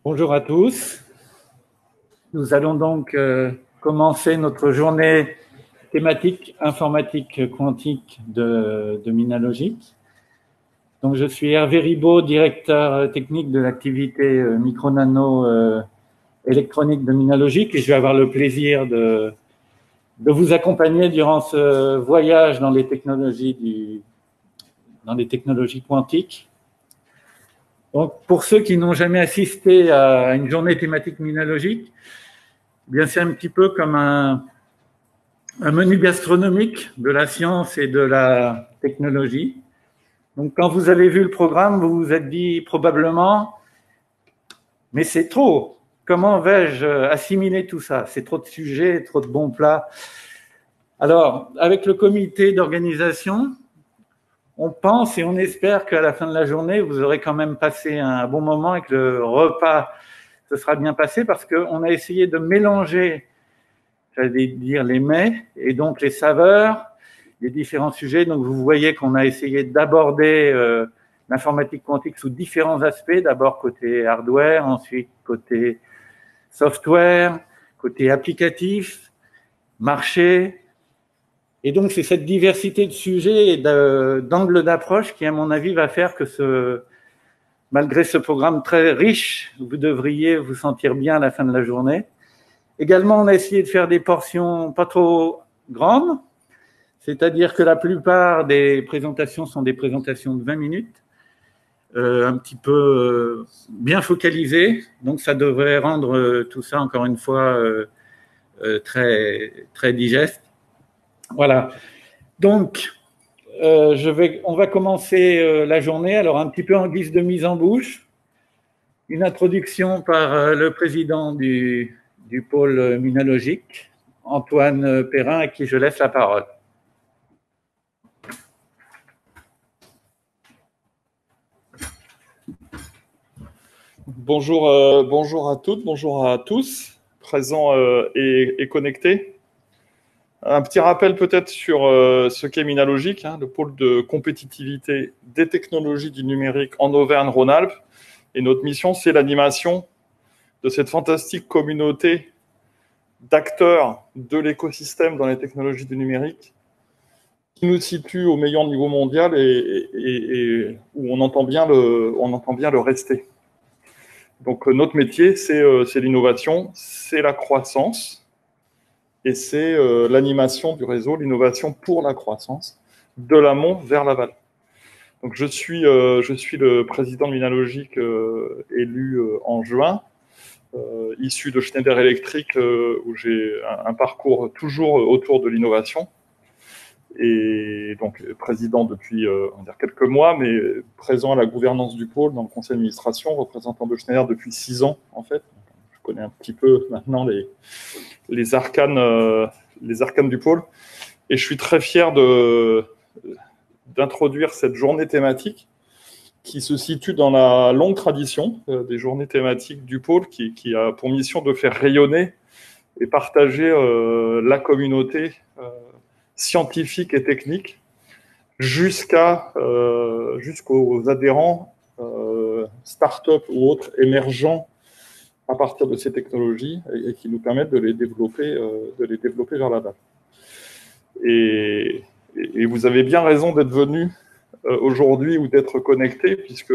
Bonjour à tous. Nous allons donc commencer notre journée thématique informatique quantique de Minalogic. Donc, je suis Hervé Ribaud, directeur technique de l'activité micro-nano électronique de Minalogic, et je vais avoir le plaisir de vous accompagner durant ce voyage dans les technologies quantiques. Donc, pour ceux qui n'ont jamais assisté à une journée thématique Minalogic, bien, c'est un petit peu comme un menu gastronomique de la science et de la technologie. Donc, quand vous avez vu le programme, vous vous êtes dit probablement, mais c'est trop. Comment vais-je assimiler tout ça? C'est trop de sujets, trop de bons plats. Alors, avec le comité d'organisation, on pense et on espère qu'à la fin de la journée, vous aurez quand même passé un bon moment et que le repas se sera bien passé, parce qu'on a essayé de mélanger, j'allais dire, les mets et donc les saveurs, les différents sujets. Donc vous voyez qu'on a essayé d'aborder l'informatique quantique sous différents aspects, d'abord côté hardware, ensuite côté software, côté applicatif, marché. Et donc c'est cette diversité de sujets et d'angles d'approche qui, à mon avis, va faire que malgré ce programme très riche, vous devriez vous sentir bien à la fin de la journée. Également, on a essayé de faire des portions pas trop grandes, c'est-à-dire que la plupart des présentations sont des présentations de 20 minutes, un petit peu bien focalisées. Donc, ça devrait rendre tout ça, encore une fois, très, très digeste. Voilà. Donc, on va commencer la journée. Alors, un petit peu en guise de mise en bouche. Une introduction par le président du pôle Minalogic, Antoine Perrin, à qui je laisse la parole. Bonjour à toutes, bonjour à tous, présents et connectés. Un petit rappel peut-être sur ce qu'est Minalogic, le pôle de compétitivité des technologies du numérique en Auvergne-Rhône-Alpes. Et notre mission, c'est l'animation de cette fantastique communauté d'acteurs de l'écosystème dans les technologies du numérique, qui nous situe au meilleur niveau mondial et où on entend bien le rester. Donc notre métier, c'est l'innovation, c'est la croissance et c'est l'animation du réseau, l'innovation pour la croissance, de l'amont vers l'aval. Donc je suis le président de Minalogic élu en juin, issu de Schneider Electric, où j'ai un parcours toujours autour de l'innovation. Et donc président depuis on va dire quelques mois, mais présent à la gouvernance du pôle dans le conseil d'administration, représentant de Schneider depuis 6 ans en fait. Je connais un petit peu maintenant les arcanes du pôle, et je suis très fier d'introduire cette journée thématique qui se situe dans la longue tradition des journées thématiques du pôle, qui a pour mission de faire rayonner et partager la communauté scientifique et technique jusqu'aux adhérents start-up ou autres émergents à partir de ces technologies et qui nous permettent de les développer vers la base. Et vous avez bien raison d'être venu aujourd'hui ou d'être connecté, puisque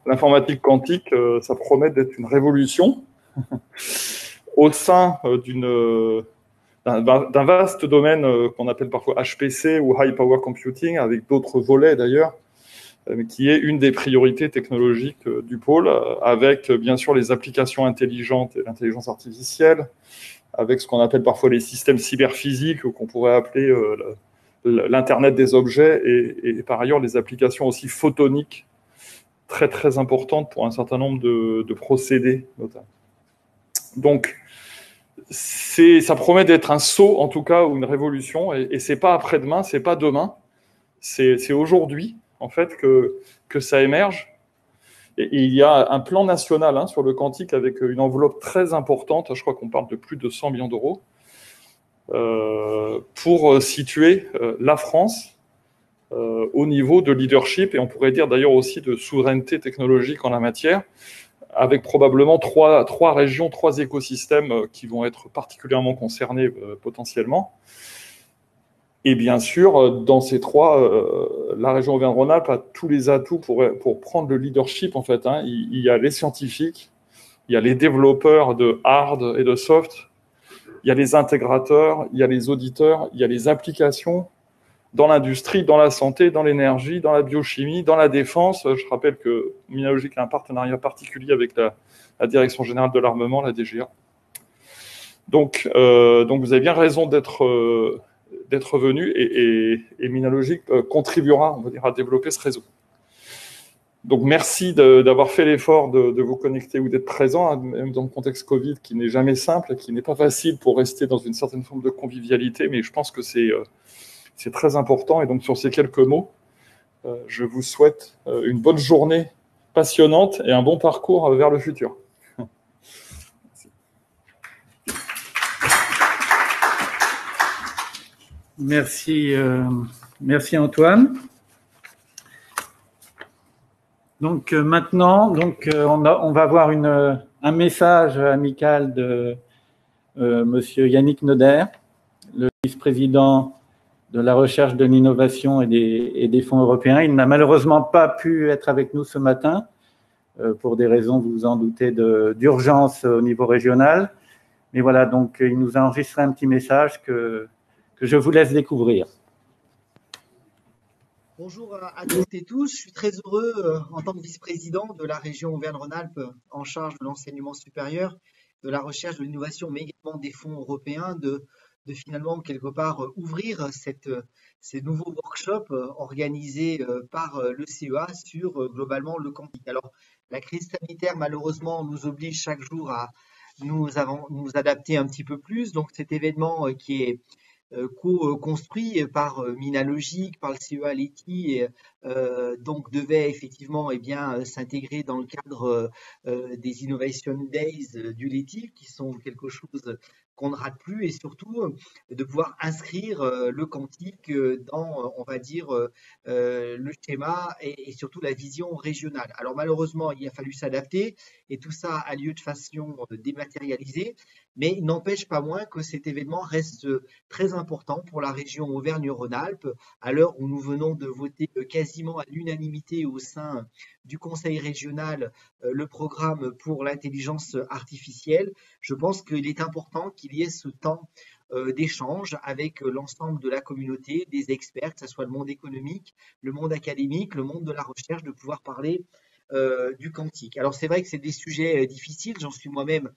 l'informatique quantique, ça promet d'être une révolution au sein d'un vaste domaine qu'on appelle parfois HPC ou High Power Computing, avec d'autres volets d'ailleurs, qui est une des priorités technologiques du pôle, avec bien sûr les applications intelligentes et l'intelligence artificielle, avec ce qu'on appelle parfois les systèmes cyberphysiques, ou qu'on pourrait appeler l'Internet des objets, et par ailleurs les applications aussi photoniques, très très importantes pour un certain nombre de procédés notamment. Donc, ça promet d'être un saut, en tout cas, ou une révolution, et c'est pas après-demain, c'est pas demain, c'est aujourd'hui, en fait, que ça émerge. Et il y a un plan national sur le quantique avec une enveloppe très importante, je crois qu'on parle de plus de 100 millions d'euros, pour situer la France au niveau de leadership, et on pourrait dire d'ailleurs aussi de souveraineté technologique en la matière, avec probablement trois régions, 3 écosystèmes qui vont être particulièrement concernés potentiellement. Et bien sûr, dans ces 3, la région Auvergne-Rhône-Alpes a tous les atouts pour prendre le leadership, en fait. Hein. Il y a les scientifiques, il y a les développeurs de hard et de soft, il y a les intégrateurs, il y a les auditeurs, il y a les applications dans l'industrie, dans la santé, dans l'énergie, dans la biochimie, dans la défense. Je rappelle que Minalogic a un partenariat particulier avec la Direction Générale de l'Armement, la DGA. Donc vous avez bien raison d'être venu et Minalogic contribuera, on va dire, à développer ce réseau. Donc merci d'avoir fait l'effort de vous connecter ou d'être présent, hein, même dans le contexte Covid qui n'est jamais simple, qui n'est pas facile pour rester dans une certaine forme de convivialité, mais je pense que c'est très important. Et donc sur ces quelques mots, je vous souhaite une bonne journée passionnante et un bon parcours vers le futur. Merci, merci Antoine. Donc maintenant, on va avoir un message amical de Monsieur Yannick Noder, le vice-président de la recherche, de l'innovation et des fonds européens. Il n'a malheureusement pas pu être avec nous ce matin pour des raisons, vous vous en doutez, d'urgence au niveau régional. Mais voilà, donc il nous a enregistré un petit message que je vous laisse découvrir. Bonjour à toutes et tous, je suis très heureux en tant que vice-président de la région Auvergne-Rhône-Alpes en charge de l'enseignement supérieur, de la recherche, de l'innovation, mais également des fonds européens, de finalement quelque part ouvrir ces nouveaux workshops organisés par le CEA sur globalement le quantique. Alors la crise sanitaire malheureusement nous oblige chaque jour à nous adapter un petit peu plus, donc cet événement qui est co-construit par Minalogic, par le CEA Leti, donc devait effectivement s'intégrer dans le cadre des Innovation Days du Leti, qui sont quelque chose qu'on ne rate plus, et surtout de pouvoir inscrire le quantique dans, on va dire, le schéma et surtout la vision régionale. Alors malheureusement, il a fallu s'adapter et tout ça a lieu de façon dématérialisée, mais il n'empêche pas moins que cet événement reste très important pour la région Auvergne-Rhône-Alpes, à l'heure où nous venons de voter quasiment à l'unanimité au sein du Conseil régional le programme pour l'intelligence artificielle. Je pense qu'il est important qu'il y ait ce temps d'échange avec l'ensemble de la communauté, des experts, que ce soit le monde économique, le monde académique, le monde de la recherche, de pouvoir parler du quantique. Alors c'est vrai que c'est des sujets difficiles, j'en suis moi-même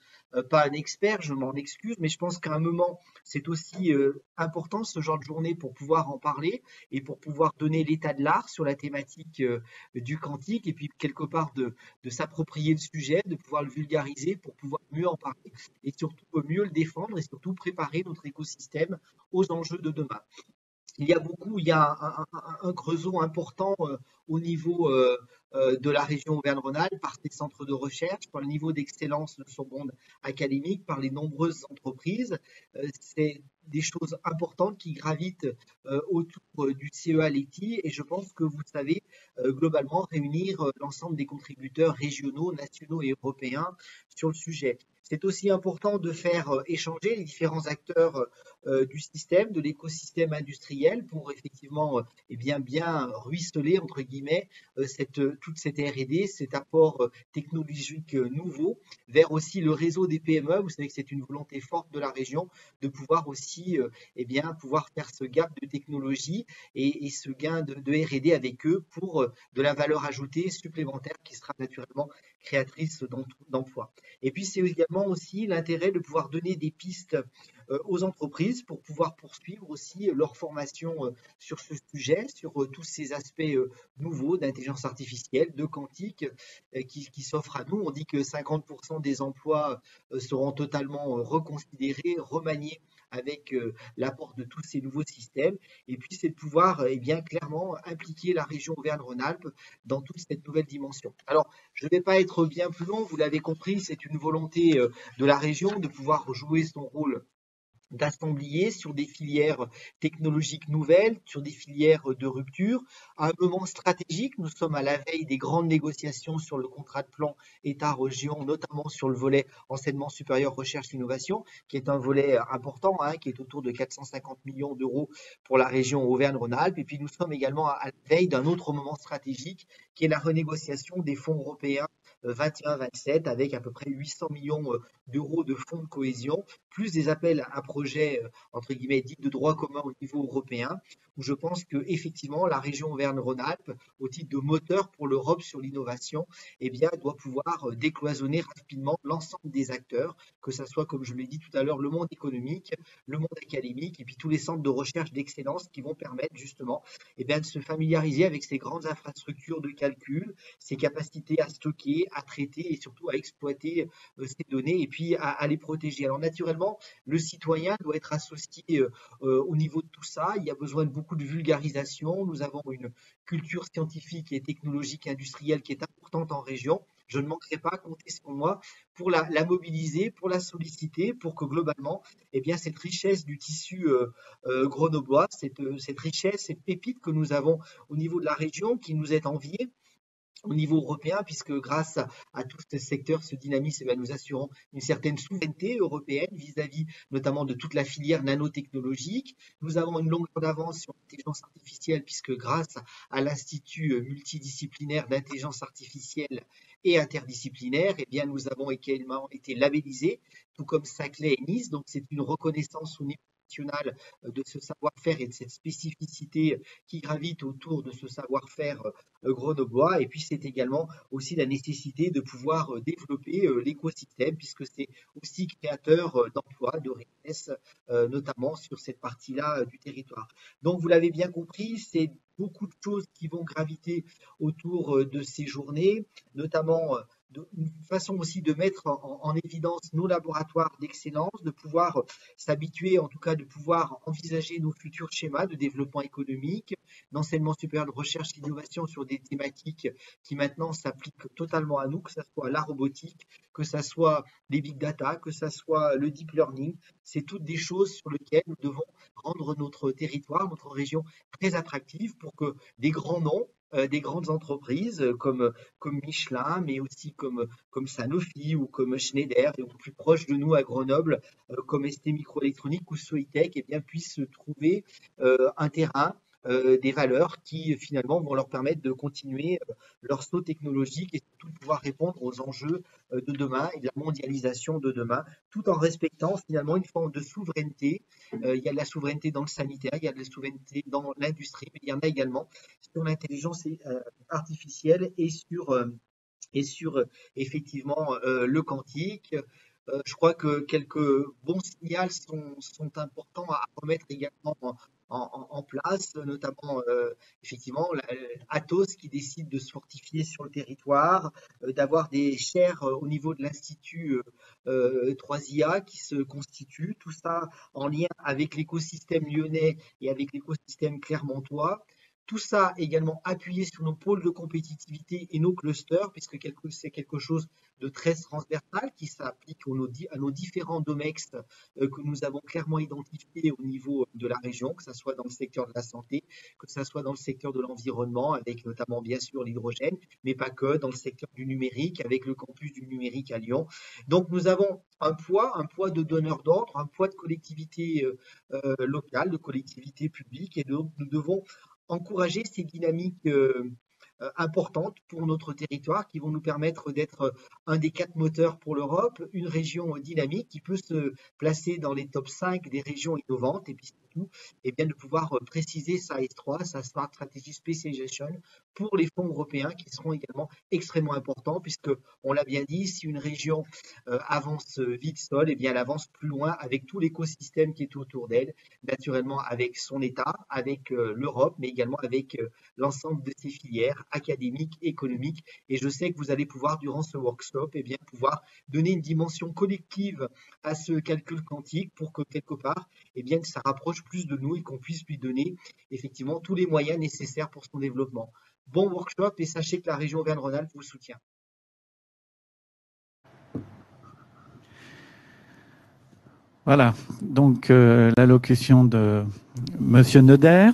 pas un expert, je m'en excuse, mais je pense qu'à un moment c'est aussi important ce genre de journée pour pouvoir en parler et pour pouvoir donner l'état de l'art sur la thématique du quantique et puis quelque part de s'approprier le sujet, de pouvoir le vulgariser pour pouvoir mieux en parler et surtout mieux le défendre et surtout préparer notre écosystème aux enjeux de demain. Il y a un creusot important au niveau de la région Auvergne-Rhône-Alpes par ses centres de recherche, par le niveau d'excellence de son monde académique, par les nombreuses entreprises. C'est des choses importantes qui gravitent autour du CEA Leti et je pense que vous savez globalement réunir l'ensemble des contributeurs régionaux, nationaux et européens sur le sujet. C'est aussi important de faire échanger les différents acteurs du système, de l'écosystème industriel pour effectivement bien ruisseler entre guillemets toute cette R&D, cet apport technologique nouveau vers aussi le réseau des PME. Vous savez que c'est une volonté forte de la région de pouvoir aussi pouvoir faire ce gap de technologie et ce gain de R&D avec eux pour de la valeur ajoutée supplémentaire qui sera naturellement créatrice d'emplois. Et puis c'est également aussi l'intérêt de pouvoir donner des pistes aux entreprises pour pouvoir poursuivre aussi leur formation sur ce sujet, sur tous ces aspects nouveaux d'intelligence artificielle, de quantique qui s'offrent à nous. On dit que 50% des emplois seront totalement reconsidérés, remaniés avec l'apport de tous ces nouveaux systèmes. Et puis, c'est de pouvoir clairement impliquer la région Auvergne-Rhône-Alpes dans toute cette nouvelle dimension. Alors, je ne vais pas être bien plus long, vous l'avez compris, c'est une volonté de la région de pouvoir jouer son rôle d'assembliers sur des filières technologiques nouvelles, sur des filières de rupture. À un moment stratégique, nous sommes à la veille des grandes négociations sur le contrat de plan État-région, notamment sur le volet enseignement supérieur, recherche, innovation, qui est un volet important, hein, qui est autour de 450 millions d'euros pour la région Auvergne-Rhône-Alpes. Et puis nous sommes également à la veille d'un autre moment stratégique, qui est la renégociation des fonds européens 21-27, avec à peu près 800 millions d'euros de fonds de cohésion, plus des appels à projets, entre guillemets, dits de droit commun au niveau européen, où je pense que effectivement la région Auvergne-Rhône-Alpes, au titre de moteur pour l'Europe sur l'innovation, eh bien, doit pouvoir décloisonner rapidement l'ensemble des acteurs, que ce soit, comme je l'ai dit tout à l'heure, le monde économique, le monde académique, et puis tous les centres de recherche d'excellence qui vont permettre justement eh bien, de se familiariser avec ces grandes infrastructures de calcul, ces capacités à stocker, à traiter et surtout à exploiter ces données et puis à les protéger. Alors naturellement, le citoyen doit être associé au niveau de tout ça. Il y a besoin de beaucoup de vulgarisation. Nous avons une culture scientifique et technologique industrielle qui est importante en région. Je ne manquerai pas à compter sur moi pour la mobiliser, pour la solliciter, pour que globalement, eh bien, cette richesse du tissu grenoblois, cette richesse, cette pépite que nous avons au niveau de la région qui nous est enviée, au niveau européen, puisque grâce à tout ce secteur se dynamise, eh bien, nous assurons une certaine souveraineté européenne vis-à-vis notamment de toute la filière nanotechnologique. Nous avons une longueur d'avance sur l'intelligence artificielle, puisque grâce à l'Institut multidisciplinaire d'intelligence artificielle et interdisciplinaire, eh bien, nous avons également été labellisés, tout comme Saclay et Nice. Donc, c'est une reconnaissance au niveau national de ce savoir-faire et de cette spécificité qui gravite autour de ce savoir-faire grenoblois. Et puis, c'est également aussi la nécessité de pouvoir développer l'écosystème, puisque c'est aussi créateur d'emplois, de richesses, notamment sur cette partie-là du territoire. Donc, vous l'avez bien compris, c'est beaucoup de choses qui vont graviter autour de ces journées, notamment une façon aussi de mettre en évidence nos laboratoires d'excellence, de pouvoir s'habituer, en tout cas de pouvoir envisager nos futurs schémas de développement économique, d'enseignement supérieur de recherche et d'innovation sur des thématiques qui maintenant s'appliquent totalement à nous, que ce soit la robotique, que ce soit les big data, que ce soit le deep learning. C'est toutes des choses sur lesquelles nous devons rendre notre territoire, notre région très attractive pour que des grands noms, des grandes entreprises comme Michelin, mais aussi comme Sanofi ou comme Schneider, et ou plus proche de nous à Grenoble, comme ST Microélectronique ou Soitec, eh bien, puissent trouver un terrain, des valeurs qui finalement vont leur permettre de continuer leur saut technologique et surtout de pouvoir répondre aux enjeux de demain et de la mondialisation de demain, tout en respectant finalement une forme de souveraineté. Il y a de la souveraineté dans le sanitaire, il y a de la souveraineté dans l'industrie, mais il y en a également sur l'intelligence artificielle et sur effectivement le quantique. Je crois que quelques bons signaux sont importants à remettre également en place, notamment effectivement Atos qui décide de se fortifier sur le territoire, d'avoir des chaires au niveau de l'Institut 3IA qui se constituent, tout ça en lien avec l'écosystème lyonnais et avec l'écosystème clermontois. Tout ça également appuyé sur nos pôles de compétitivité et nos clusters, puisque c'est quelque chose de très transversal qui s'applique à nos différents domex que nous avons clairement identifiés au niveau de la région, que ce soit dans le secteur de la santé, que ce soit dans le secteur de l'environnement, avec notamment bien sûr l'hydrogène, mais pas que, dans le secteur du numérique, avec le campus du numérique à Lyon. Donc nous avons un poids de donneurs d'ordre, un poids de collectivités locales, de collectivités publiques, et donc nous devons encourager ces dynamiques importantes pour notre territoire qui vont nous permettre d'être un des 4 moteurs pour l'Europe, une région dynamique qui peut se placer dans les top 5 des régions innovantes et puis surtout et bien, de pouvoir préciser sa S3, sa Smart Strategy Specialization pour les fonds européens qui seront également extrêmement importants puisque, on l'a bien dit, si une région avance vite seule, et bien elle avance plus loin avec tout l'écosystème qui est autour d'elle, naturellement avec son État, avec l'Europe, mais également avec l'ensemble de ses filières académiques, économiques. Et je sais que vous allez pouvoir, durant ce workshop, eh bien, pouvoir donner une dimension collective à ce calcul quantique pour que, quelque part, eh bien, ça rapproche plus de nous et qu'on puisse lui donner effectivement tous les moyens nécessaires pour son développement. Bon workshop et sachez que la région Auvergne-Rhône-Alpes vous soutient. Voilà, donc l'allocution de Monsieur Noder.